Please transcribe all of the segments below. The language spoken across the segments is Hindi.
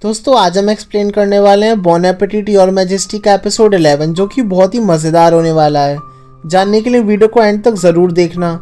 दोस्तों आज हम एक्सप्लेन करने वाले हैं बॉन एपेटिट योर मैजेस्टी का एपिसोड 11 जो कि बहुत ही मज़ेदार होने वाला है। जानने के लिए वीडियो को एंड तक ज़रूर देखना।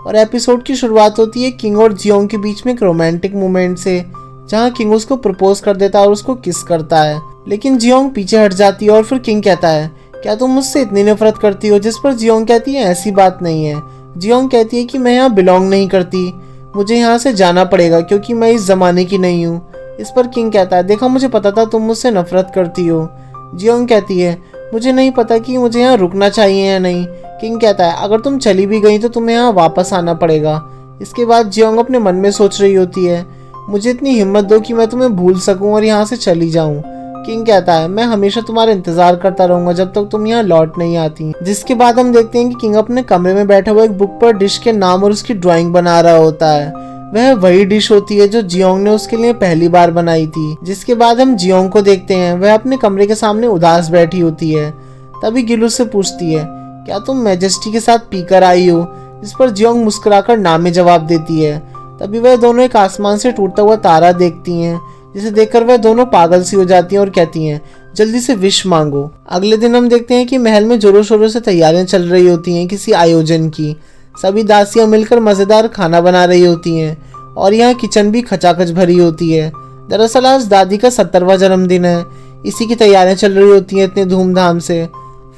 और एपिसोड की शुरुआत होती है किंग और जियोंग के बीच में एक रोमांटिक मोमेंट से, जहां किंग उसको प्रपोज कर देता है और उसको किस करता है, लेकिन जियोंग पीछे हट जाती है और फिर किंग कहता है क्या तुम मुझसे इतनी नफरत करती हो, जिस पर जियोंग कहती है ऐसी बात नहीं है। जियोंग कहती है कि मैं यहाँ बिलोंग नहीं करती, मुझे यहाँ से जाना पड़ेगा क्योंकि मैं इस ज़माने की नहीं हूँ। इस पर किंग कहता है देखा मुझे पता था तुम मुझसे नफरत करती हो। जियोंग कहती है मुझे नहीं पता कि मुझे यहाँ रुकना चाहिए या नहीं। किंग कहता है अगर तुम चली भी गई तो तुम्हें यहाँ वापस आना पड़ेगा। इसके बाद जियोंग अपने मन में सोच रही होती है मुझे इतनी हिम्मत दो कि मैं तुम्हें भूल सकूं और यहाँ से चली जाऊं। किंग कहता है मैं हमेशा तुम्हारा इंतजार करता रहूंगा जब तक तुम यहाँ लौट नहीं आती। जिसके बाद हम देखते हैं कि किंग अपने कमरे में बैठा हुआ एक बुक पर डिश के नाम और उसकी ड्राइंग बना रहा होता है। वह वही डिश होती है जो जियोंग ने उसके लिए पहली बार बनाई थी। जिसके बाद हम जियोंग को देखते हैं, वह अपने कमरे के सामने उदास बैठी होती है। तभी गिल उससे पूछती है क्या तुम मैजेस्टी के साथ पीकर आई हो, जिस पर जियोंग मुस्कुराकर ना में जवाब देती है। तभी वह दोनों एक आसमान से टूटता हुआ तारा देखती हैं, जिसे देखकर वह दोनों पागल सी हो जाती हैं और कहती हैं जल्दी से विश मांगो। अगले दिन हम देखते हैं कि महल में जोरों शोरों से तैयारियां चल रही होती हैं किसी आयोजन की। सभी दासियां मिलकर मज़ेदार खाना बना रही होती हैं और यहाँ किचन भी खचाखच भरी होती है। दरअसल आज दादी का 70वां जन्मदिन है, इसी की तैयारियां चल रही होती हैं इतने धूमधाम से।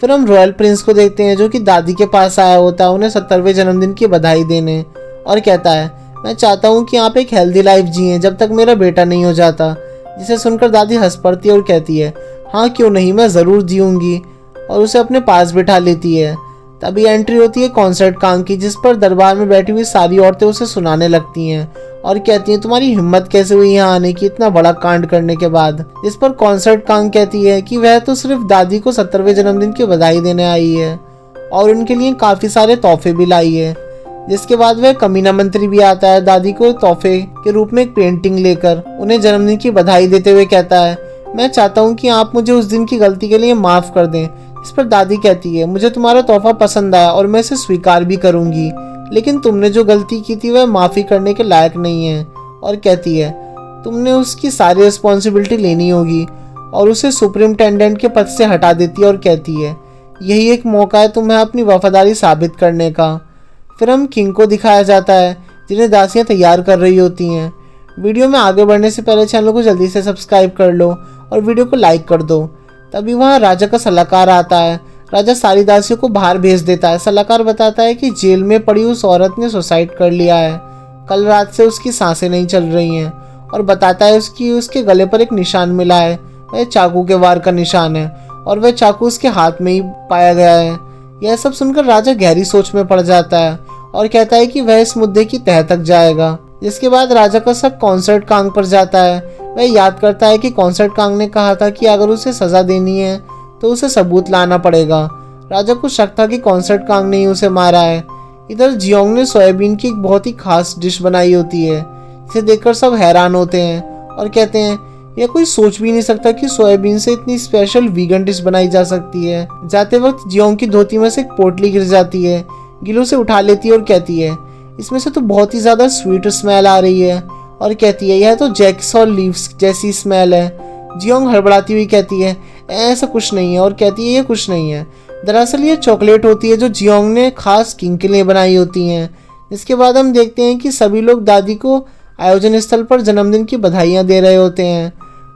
फिर हम रॉयल प्रिंस को देखते हैं जो कि दादी के पास आया होता है उन्हें 70वें जन्मदिन की बधाई देने, और कहता है मैं चाहता हूँ कि आप एक हेल्दी लाइफ जिएं जब तक मेरा बेटा नहीं हो जाता। जिसे सुनकर दादी हंस पड़ती है और कहती है हाँ क्यों नहीं, मैं ज़रूर जीऊँगी, और उसे अपने पास बिठा लेती है। तभी एंट्री होती है कॉन्सर्ट कांग की, जिस पर दरबार में बैठी हुई सारी औरतें उसे सुनाने लगती हैं और कहती हैं तुम्हारी हिम्मत कैसे हुई यहाँ आने की इतना बड़ा कांड करने के बाद। जिस पर कॉन्सर्ट कांग कहती है कि वह तो सिर्फ दादी को 70वें जन्मदिन की बधाई देने आई है और उनके लिए काफ़ी सारे तोहफे भी लाई है। जिसके बाद वह कमीना मंत्री भी आता है दादी को तोहफे के रूप में एक पेंटिंग लेकर उन्हें जन्मदिन की बधाई देते हुए कहता है मैं चाहता हूँ कि आप मुझे उस दिन की गलती के लिए माफ़ कर दें। इस पर दादी कहती है मुझे तुम्हारा तोहफा पसंद आया और मैं इसे स्वीकार भी करूंगी, लेकिन तुमने जो गलती की थी वह माफ़ी करने के लायक नहीं है। और कहती है तुमने उसकी सारी रिस्पॉन्सिबिलिटी लेनी होगी, और उसे सुपरिटेंडेंट के पद से हटा देती है और कहती है यही एक मौका है तुम्हें अपनी वफादारी साबित करने का। फिर हम किंग को दिखाया जाता है जिन्हें दासियाँ तैयार कर रही होती हैं। वीडियो में आगे बढ़ने से पहले चैनल को जल्दी से सब्सक्राइब कर लो और वीडियो को लाइक कर दो। तभी वहाँ राजा का सलाहकार आता है। राजा सारी दासियों को बाहर भेज देता है। सलाहकार बताता है कि जेल में पड़ी उस औरत ने सुसाइड कर लिया है, कल रात से उसकी सांसें नहीं चल रही हैं, और बताता है उसके गले पर एक निशान मिला है, वह चाकू के वार का निशान है और वह चाकू उसके हाथ में ही पाया गया है। यह सब सुनकर राजा गहरी सोच में पड़ जाता है और कहता है कि वह इस मुद्दे की तह तक जाएगा। जिसके बाद राजा का शक कॉन्सर्ट कांग पर जाता है। वह याद करता है कि कॉन्सर्ट कांग ने कहा था कि अगर उसे सजा देनी है तो उसे सबूत लाना पड़ेगा। राजा को शक था कि कॉन्सर्ट कांग ने ही उसे मारा है। इधर जियोंग ने सोयाबीन की एक बहुत ही खास डिश बनाई होती है, जिसे देखकर सब हैरान होते हैं और कहते हैं यह कोई सोच भी नहीं सकता कि सोयाबीन से इतनी स्पेशल वीगन डिश बनाई जा सकती है। जाते वक्त जियोंग की धोती में से एक पोटली गिर जाती है। गिलो से उठा लेती है और कहती है इसमें से तो बहुत ही ज़्यादा स्वीट स्मेल आ रही है, और कहती है यह तो जैक्स और लीव्स जैसी स्मेल है। जियोंग हड़बड़ाती हुई कहती है ऐसा कुछ नहीं है, और कहती है ये कुछ नहीं है, दरअसल ये चॉकलेट होती है जो जियोंग ने खास किंग के लिए बनाई होती हैं। इसके बाद हम देखते हैं कि सभी लोग दादी को आयोजन स्थल पर जन्मदिन की बधाइयाँ दे रहे होते हैं।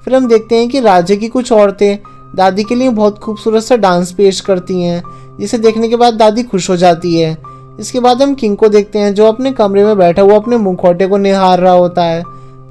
फिर हम देखते हैं कि राज्य की कुछ औरतें दादी के लिए बहुत खूबसूरत सा डांस पेश करती हैं, जिसे देखने के बाद दादी खुश हो जाती है। इसके बाद हम किंग को देखते हैं जो अपने कमरे में बैठा हुआ अपने मुखौटे को निहार रहा होता है।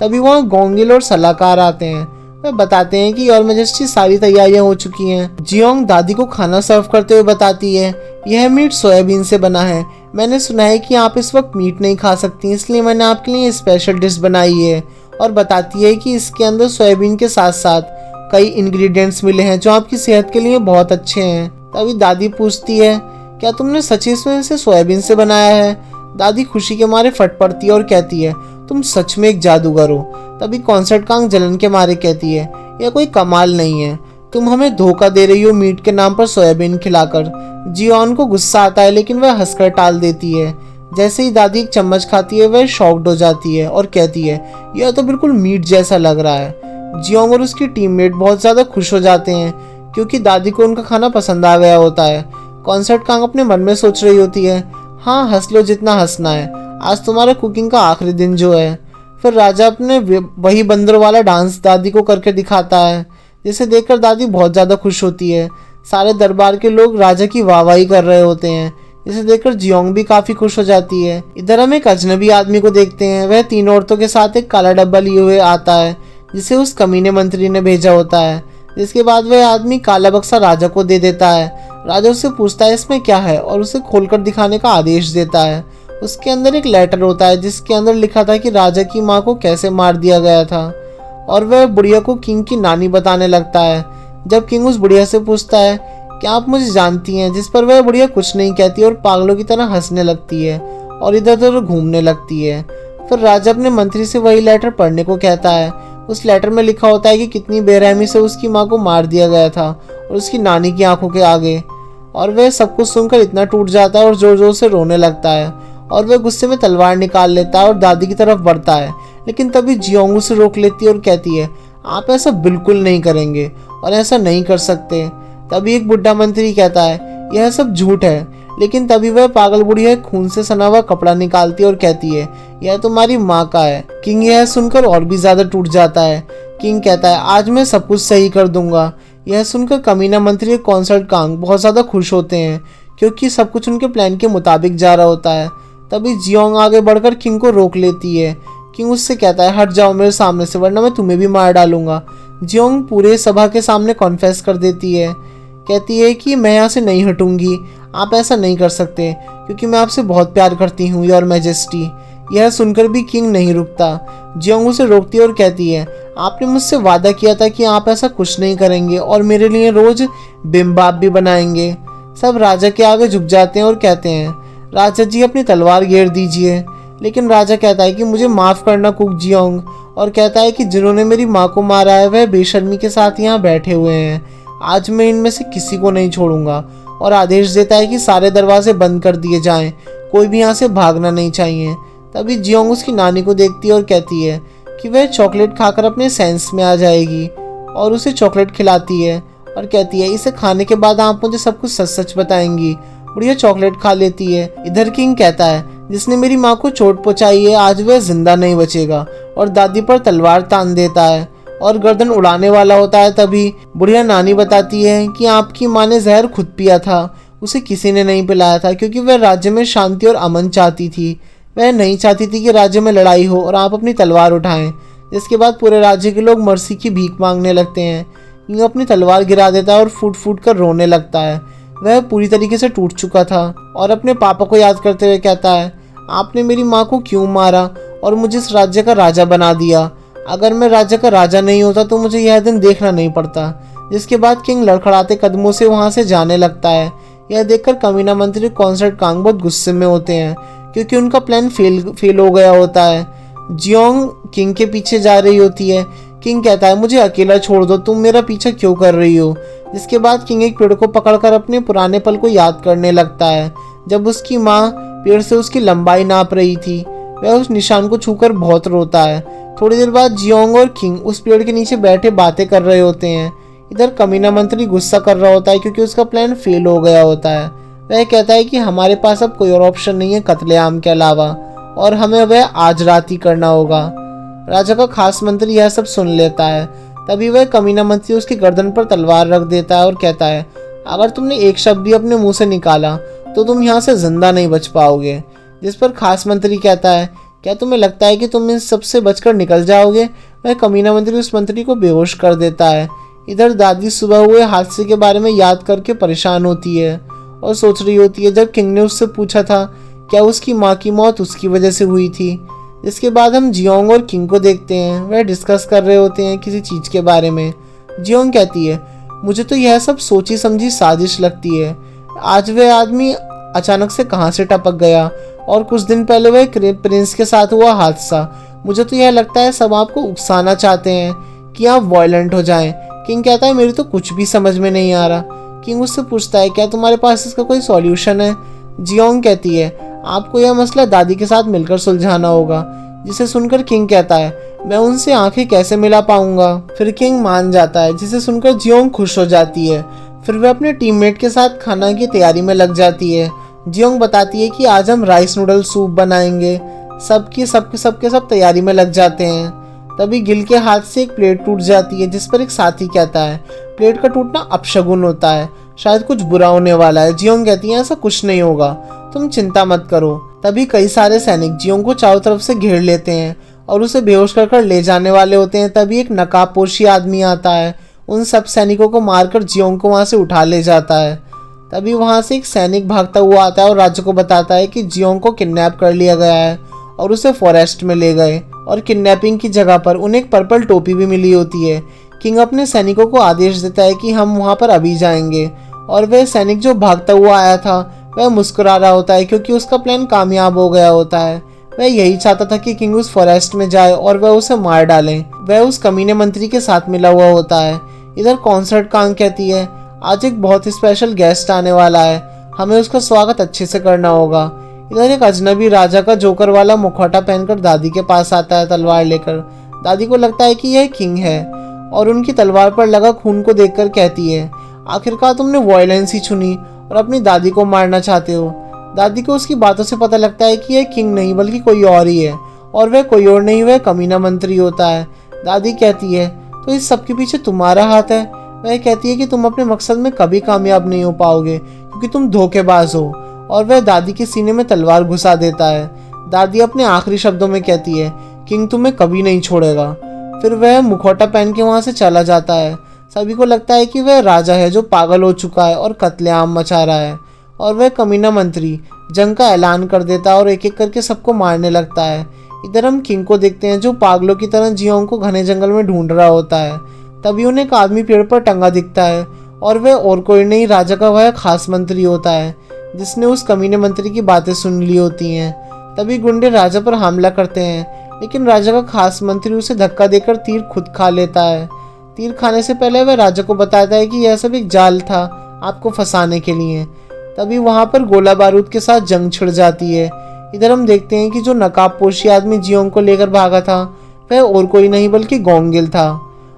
तभी वहाँ गोंगिल और सलाहकार आते हैं। वे बताते हैं कि योर मैजेस्टी सारी तैयारियां हो चुकी हैं। जियोंग दादी को खाना सर्व करते हुए बताती है यह मीट सोयाबीन से बना है, मैंने सुना है कि आप इस वक्त मीट नहीं खा सकती, इसलिए मैंने आपके लिए स्पेशल डिश बनाई है। और बताती है कि इसके अंदर सोयाबीन के साथ साथ कई इंग्रेडिएंट्स मिले हैं जो आपकी सेहत के लिए बहुत अच्छे हैं। तभी दादी पूछती है क्या तुमने सच्ची में से सोयाबीन से बनाया है। दादी खुशी के मारे फट पड़ती है और कहती है तुम सच में एक जादूगर हो। तभी कॉन्सर्ट कांग जलन के मारे कहती है यह कोई कमाल नहीं है, तुम हमें धोखा दे रही हो मीट के नाम पर सोयाबीन खिलाकर। जियोंग को गुस्सा आता है लेकिन वह हंसकर टाल देती है। जैसे ही दादी एक चम्मच खाती है वह शॉक्ड हो जाती है और कहती है यह तो बिल्कुल मीट जैसा लग रहा है। जियोंग और उसकी टीममेट बहुत ज़्यादा खुश हो जाते हैं क्योंकि दादी को उनका खाना पसंद आ गया होता है। कॉन्सर्ट कांग अपने मन में सोच रही होती है, हाँ हंस लो जितना हंसना है, आज तुम्हारा कुकिंग का आखिरी दिन जो है। फिर राजा अपने वही बंदर वाला डांस दादी को करके दिखाता है, जिसे देखकर दादी बहुत ज़्यादा खुश होती है। सारे दरबार के लोग राजा की वाहवाही कर रहे होते हैं, जिसे देखकर जियोंग भी काफ़ी खुश हो जाती है। इधर हम एक अजनबी आदमी को देखते हैं। वह 3 औरतों के साथ एक काला डब्बा लिए हुए आता है, जिसे उस कमीने मंत्री ने भेजा होता है। जिसके बाद वह आदमी काला बक्सा राजा को दे देता है। राजा उससे पूछता है इसमें क्या है और उसे खोलकर दिखाने का आदेश देता है। उसके अंदर एक लेटर होता है, जिसके अंदर लिखा था कि राजा की माँ को कैसे मार दिया गया था, और वह बुढ़िया को किंग की नानी बताने लगता है। जब किंग उस बुढ़िया से पूछता है क्या आप मुझे जानती हैं, जिस पर वह बुढ़िया कुछ नहीं कहती और पागलों की तरह हंसने लगती है और इधर उधर घूमने लगती है। फिर राजा अपने मंत्री से वही लेटर पढ़ने को कहता है। उस लेटर में लिखा होता है कि कितनी बेरहमी से उसकी माँ को मार दिया गया था और उसकी नानी की आंखों के आगे, और वह सब कुछ सुनकर इतना टूट जाता है और जोर जोर से रोने लगता है, और वह गुस्से में तलवार निकाल लेता है और दादी की तरफ बढ़ता है। लेकिन तभी जियोंग उसे रोक लेती है और कहती है आप ऐसा बिल्कुल नहीं करेंगे और ऐसा नहीं कर सकते। तभी एक बुढ़ा मंत्री कहता है यह सब झूठ है, लेकिन तभी वह पागल बुढ़िया खून से सना हुआ कपड़ा निकालती है और कहती है यह तुम्हारी माँ का है। किंग यह सुनकर और भी ज्यादा टूट जाता है। किंग कहता है आज मैं सब कुछ सही कर दूंगा। यह सुनकर कमीना मंत्री कॉन्सर्ट कांग बहुत ज्यादा खुश होते हैं क्योंकि सब कुछ उनके प्लान के मुताबिक जा रहा होता है। तभी जियोंग आगे बढ़कर किंग को रोक लेती है। किंग उससे कहता है हट जाओ मेरे सामने से, वरना मैं तुम्हें भी मार डालूंगा। जियोंग पूरे सभा के सामने कॉन्फेस कर देती है, कहती है कि मैं यहाँ से नहीं हटूंगी, आप ऐसा नहीं कर सकते क्योंकि मैं आपसे बहुत प्यार करती हूँ योर मैजेस्टी। यह सुनकर भी किंग नहीं रुकता। जियोंग उसे रोकती है और कहती है आपने मुझसे वादा किया था कि आप ऐसा कुछ नहीं करेंगे और मेरे लिए रोज बिम्बाप भी बनाएंगे। सब राजा के आगे झुक जाते हैं और कहते हैं राजा जी अपनी तलवार घेर दीजिए। लेकिन राजा कहता है कि मुझे माफ करना कुक जियोंग, और कहता है कि जिन्होंने मेरी माँ को मारा है वह बेशर्मी के साथ यहाँ बैठे हुए हैं। आज मैं इनमें से किसी को नहीं छोड़ूंगा, और आदेश देता है कि सारे दरवाजे बंद कर दिए जाएं, कोई भी यहाँ से भागना नहीं चाहिए। तभी जियोंग उसकी नानी को देखती है और कहती है कि वह चॉकलेट खाकर अपने सेंस में आ जाएगी, और उसे चॉकलेट खिलाती है और कहती है इसे खाने के बाद आप मुझे सब कुछ सच सच बताएंगी। बुढ़िया चॉकलेट खा लेती है। इधर किंग कहता है जिसने मेरी माँ को चोट पहुंचाई है आज वह जिंदा नहीं बचेगा, और दादी पर तलवार तान देता है और गर्दन उड़ाने वाला होता है। तभी बुढ़िया नानी बताती है कि आपकी माँ ने जहर खुद पिया था, उसे किसी ने नहीं पिलाया था क्योंकि वह राज्य में शांति और अमन चाहती थी। वह नहीं चाहती थी कि राज्य में लड़ाई हो और आप अपनी तलवार उठाएं। जिसके बाद पूरे राज्य के लोग मर्सी की भीख मांगने लगते हैं। किंग अपनी तलवार गिरा देता है और फूट फूट कर रोने लगता है। वह पूरी तरीके से टूट चुका था और अपने पापा को याद करते हुए कहता है आपने मेरी माँ को क्यों मारा और मुझे इस राज्य का राजा बना दिया। अगर मैं राज्य का राजा नहीं होता तो मुझे यह दिन देखना नहीं पड़ता। जिसके बाद किंग लड़खड़ाते कदमों से वहां से जाने लगता है। यह देखकर कमीना मंत्री कॉन्सर्ट कांग बहुत गुस्से में होते हैं क्योंकि उनका प्लान फेल हो गया होता है। जियोंग किंग के पीछे जा रही होती है। किंग कहता है मुझे अकेला छोड़ दो, तुम मेरा पीछा क्यों कर रही हो। जिसके बाद किंग एक पेड़ को पकड़कर अपने पुराने पल को याद करने लगता है जब उसकी माँ पेड़ से उसकी लंबाई नाप रही थी। वह उस निशान को छूकर बहुत रोता है। थोड़ी देर बाद जियोंग और किंग उस पेड़ के नीचे बैठे बातें कर रहे होते हैं। इधर कमीना मंत्री गुस्सा कर रहा होता है क्योंकि उसका प्लान फेल हो गया होता है। वह कहता है कि हमारे पास अब कोई और ऑप्शन नहीं है कत्लेआम के अलावा, और हमें वह आज रात ही करना होगा। राजा का खास मंत्री यह सब सुन लेता है। तभी वह कमीना मंत्री उसकी गर्दन पर तलवार रख देता है और कहता है अगर तुमने एक शब्द भी अपने मुंह से निकाला तो तुम यहाँ से जिंदा नहीं बच पाओगे। जिस पर खास मंत्री कहता है क्या तुम्हें लगता है कि तुम इन सबसे बचकर निकल जाओगे। वह कमीना मंत्री उस मंत्री को बेहोश कर देता है। इधर दादी सुबह हुए हादसे के बारे में याद करके परेशान होती है और सोच रही होती है जब किंग ने उससे पूछा था क्या उसकी माँ की मौत उसकी वजह से हुई थी। इसके बाद हम जियोंग और किंग को देखते हैं। वह डिस्कस कर रहे होते हैं किसी चीज़ के बारे में। जियोंग कहती है मुझे तो यह सब सोची समझी साजिश लगती है। आज वह आदमी अचानक से कहाँ से टपक गया, और कुछ दिन पहले वह प्रिंस के साथ हुआ हादसा। मुझे तो यह लगता है सब आपको उकसाना चाहते हैं कि आप वायलेंट हो जाएं। किंग कहता है मेरी तो कुछ भी समझ में नहीं आ रहा। किंग उससे पूछता है क्या तुम्हारे पास इसका कोई सॉल्यूशन है। जियोंग कहती है आपको यह मसला दादी के साथ मिलकर सुलझाना होगा। जिसे सुनकर किंग कहता है मैं उनसे आंखें कैसे मिला पाऊंगा। फिर किंग मान जाता है, जिसे सुनकर जियोंग खुश हो जाती है। फिर वह अपने टीममेट के साथ खाना की तैयारी में लग जाती है। जियोंग बताती है कि आज हम राइस नूडल सूप बनाएंगे। सब तैयारी में लग जाते हैं। तभी गिल के हाथ से एक प्लेट टूट जाती है, जिस पर एक साथी कहता है प्लेट का टूटना अपशगुन होता है, शायद कुछ बुरा होने वाला है। जियोंग कहती है ऐसा कुछ नहीं होगा, तुम चिंता मत करो। तभी कई सारे सैनिक जियोंग को चारों तरफ से घेर लेते हैं और उसे बेहोश कर ले जाने वाले होते हैं। तभी एक नकाबपोशी आदमी आता है, उन सब सैनिकों को मारकर जियोंग को वहां से उठा ले जाता है। तभी वहां से एक सैनिक भागता हुआ आता है और राजा को बताता है कि जियोंग को किडनैप कर लिया गया है और उसे फॉरेस्ट में ले गए, और किडनैपिंग की जगह पर उन्हें एक पर्पल टोपी भी मिली होती है। किंग अपने सैनिकों को आदेश देता है कि हम वहां पर अभी जाएंगे, और वह सैनिक जो भागता हुआ आया था वह मुस्कुरा रहा होता है, क्योंकि उसका प्लान कामयाब हो गया होता है। वह यही चाहता था कि किंग उस फॉरेस्ट में जाए और वह उसे मार डाले। वह उस कमीने मंत्री के साथ मिला हुआ होता है। इधर कॉन्सर्ट कांग कहती है आज एक बहुत ही स्पेशल गेस्ट आने वाला है, हमें उसका स्वागत अच्छे से करना होगा। इधर एक अजनबी राजा का जोकर वाला मुखौटा पहनकर दादी के पास आता है तलवार लेकर। दादी को लगता है कि यह किंग है और उनकी तलवार पर लगा खून को देखकर कहती है आखिरकार तुमने वायलेंस ही चुनी और अपनी दादी को मारना चाहते हो। दादी को उसकी बातों से पता लगता है कि यह किंग नहीं बल्कि कोई और ही है, और वह कोई और नहीं, वह कमीना मंत्री होता है। दादी कहती है तो इस सब के पीछे तुम्हारा हाथ है। वह कहती है कि तुम अपने मकसद में कभी कामयाब नहीं हो पाओगे क्योंकि तुम धोखेबाज हो, और वह दादी के सीने में तलवार घुसा देता है। दादी अपने आखिरी शब्दों में कहती है किंग तुम्हें कभी नहीं छोड़ेगा। फिर वह मुखौटा पहन के वहां से चला जाता है। सभी को लगता है कि वह राजा है जो पागल हो चुका है और कत्लेआम मचा रहा है, और वह कमीना मंत्री जंग का ऐलान कर देता है और एक एक करके सबको मारने लगता है। इधर हम किंग को देखते हैं जो पागलों की तरह जियोंग को घने जंगल में ढूंढ रहा होता है। तभी उन्हें एक आदमी पेड़ पर टंगा दिखता है, और वह और कोई नहीं राजा का वह खास मंत्री होता है जिसने उस कमीने मंत्री की बातें सुन ली होती हैं। तभी गुंडे राजा पर हमला करते हैं, लेकिन राजा का खास मंत्री उसे धक्का देकर तीर खुद खा लेता है। तीर खाने से पहले वह राजा को बताता है कि यह सब एक जाल था आपको फंसाने के लिए। तभी वहां पर गोला बारूद के साथ जंग छिड़ जाती है। इधर हम देखते हैं कि जो नकाबपोशी आदमी जियोंग को लेकर भागा था वह और कोई नहीं बल्कि गोंगिल था,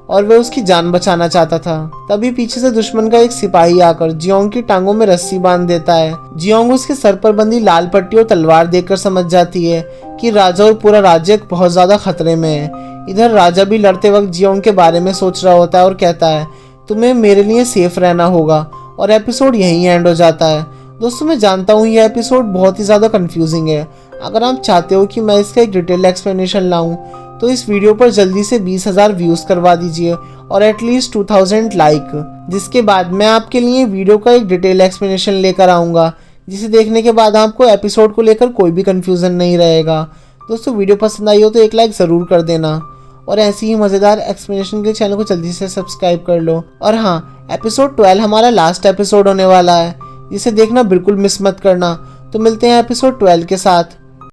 और वह उसकी जान बचाना चाहता था। तभी पीछे से दुश्मन का एक सिपाही आकर जियोंग की टांगों में रस्सी बांध देता है। जियोंग उसके सर पर बंधी लाल पट्टी और तलवार देखकर समझ जाती है कि राजा और पूरा राज्य बहुत ज्यादा खतरे में है। इधर राजा भी लड़ते वक्त जियोंग के बारे में सोच रहा होता है और कहता है तुम्हें मेरे लिए सेफ रहना होगा, और एपिसोड यहीं एंड हो जाता है। दोस्तों मैं जानता हूँ यह एपिसोड बहुत ही ज़्यादा कंफ्यूजिंग है। अगर आप चाहते हो कि मैं इसका एक डिटेल एक्सप्लेनेशन लाऊं तो इस वीडियो पर जल्दी से 20,000 व्यूज़ करवा दीजिए और एटलीस्ट 2000 लाइक, जिसके बाद मैं आपके लिए वीडियो का एक डिटेल एक्सप्लेनेशन लेकर आऊँगा, जिसे देखने के बाद आपको एपिसोड को लेकर कोई भी कन्फ्यूज़न नहीं रहेगा। दोस्तों वीडियो पसंद आई हो तो एक लाइक ज़रूर कर देना, और ऐसी ही मज़ेदार एक्सप्लेनेशन के चैनल को जल्दी से सब्सक्राइब कर लो। और हाँ, एपिसोड 12 हमारा लास्ट एपिसोड होने वाला है, जिसे देखना बिल्कुल मिस मत करना। तो मिलते हैं एपिसोड 12 के साथ।